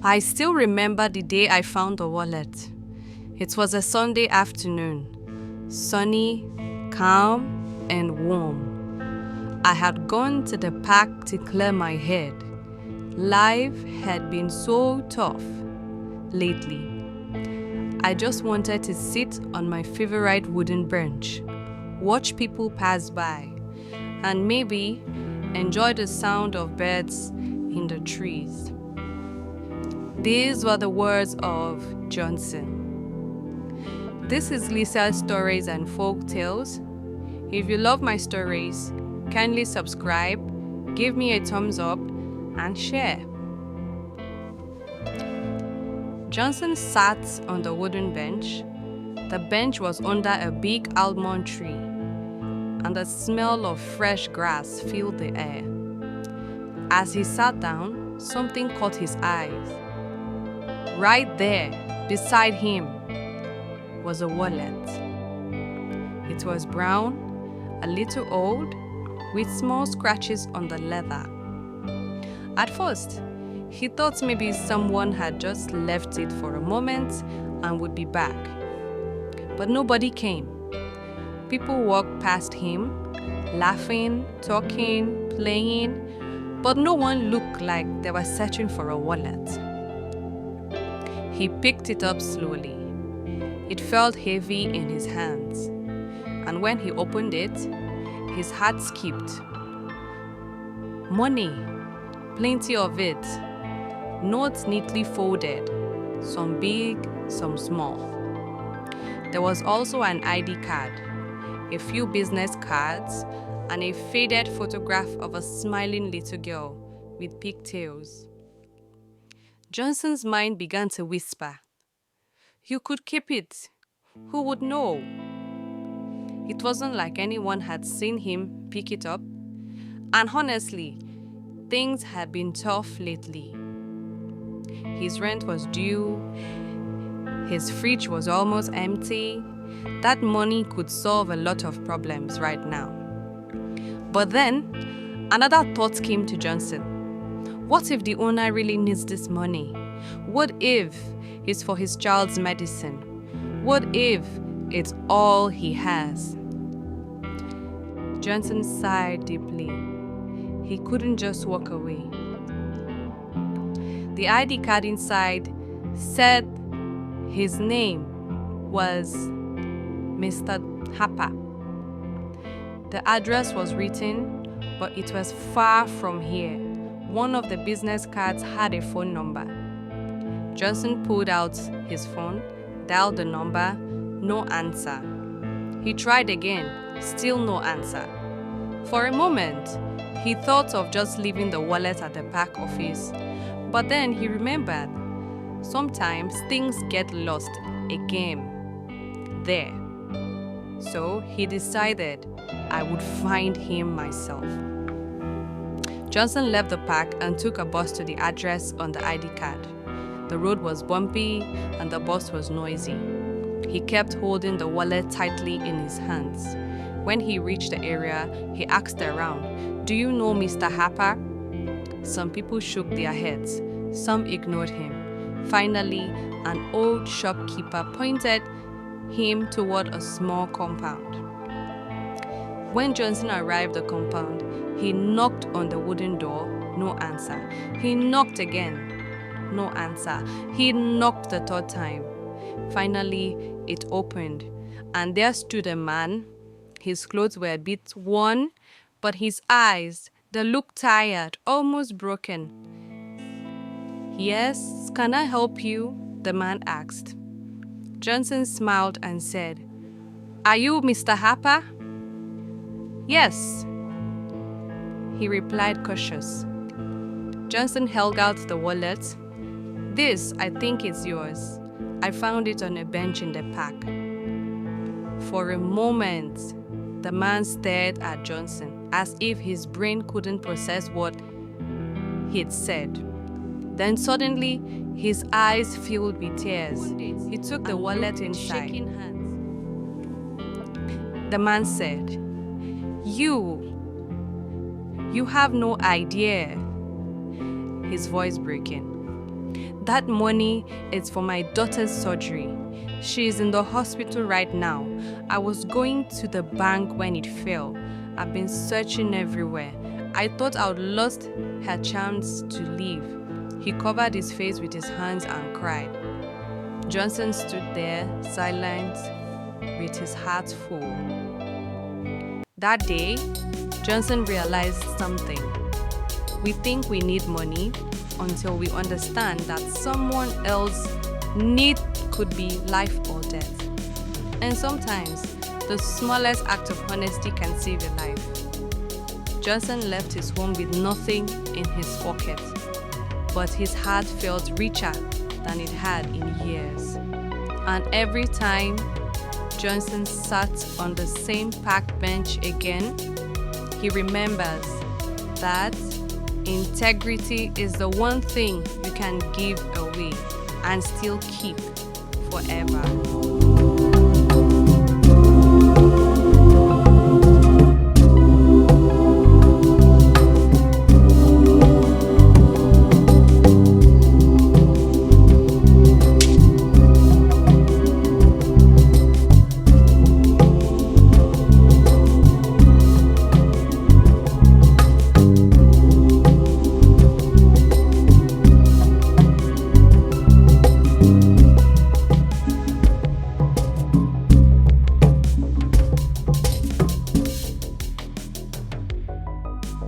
I still remember the day I found the wallet. It was a Sunday afternoon, sunny, calm, and warm. I had gone to the park to clear my head. Life had been so tough lately. I just wanted to sit on my favorite wooden bench, watch people pass by, and maybe enjoy the sound of birds in the trees. These were the words of Johnson. This is Lisa's Stories and Folktales. If you love my stories, kindly subscribe, give me a thumbs up, and share. Johnson sat on the wooden bench. The bench was under a big almond tree, and the smell of fresh grass filled the air. As he sat down, something caught his eyes. Right there, beside him, was a wallet. It was brown, a little old, with small scratches on the leather. At first, he thought maybe someone had just left it for a moment and would be back. But nobody came. People walked past him, laughing, talking, playing, but no one looked like they were searching for a wallet. He picked it up slowly. It felt heavy in his hands, and when he opened it, his heart skipped. Money, plenty of it, notes neatly folded, some big, some small. There was also an ID card, a few business cards, and a faded photograph of a smiling little girl with pigtails. Johnson's mind began to whisper, "You could keep it. Who would know?" It wasn't like anyone had seen him pick it up, and honestly, things had been tough lately. His rent was due, his fridge was almost empty. That money could solve a lot of problems right now. But then, another thought came to Johnson. What if the owner really needs this money? What if it's for his child's medicine? What if it's all he has? Johnson sighed deeply. He couldn't just walk away. The ID card inside said his name was Mr. Harper. The address was written, but it was far from here. One of the business cards had a phone number. Johnson pulled out his phone, dialed the number, no answer. He tried again, still no answer. For a moment, he thought of just leaving the wallet at the park office, but then he remembered, sometimes things get lost again there. So he decided, I would find him myself. Johnson left the park and took a bus to the address on the ID card. The road was bumpy and the bus was noisy. He kept holding the wallet tightly in his hands. When he reached the area, he asked around, "Do you know Mr. Harper?" Some people shook their heads. Some ignored him. Finally, an old shopkeeper pointed him toward a small compound. When Johnson arrived at the compound, he knocked on the wooden door, no answer. He knocked again, no answer. He knocked the third time. Finally, it opened, and there stood a man. His clothes were a bit worn, but his eyes, they looked tired, almost broken. "Yes, can I help you?" the man asked. Johnson smiled and said, "Are you Mr. Harper?" "Yes," he replied, cautious. Johnson held out the wallet. "This, I think, is yours. I found it on a bench in the park." For a moment, the man stared at Johnson as if his brain couldn't process what he'd said. Then suddenly, his eyes filled with tears. He took the wallet inside. The man said, You have no idea." His voice breaking. That money is for my daughter's surgery. She is in the hospital right now. I was going to the bank when it fell. I've been searching everywhere. I thought I would lost her chance to leave. He covered his face with his hands and cried. Johnson stood there, silent, with his heart full. That day, Johnson realized something. We think we need money until we understand that someone else's need could be life or death. And sometimes, the smallest act of honesty can save a life. Johnson left his home with nothing in his pocket, but his heart felt richer than it had in years. And every time Johnson sat on the same park bench again, he remembers that integrity is the one thing you can give away and still keep forever.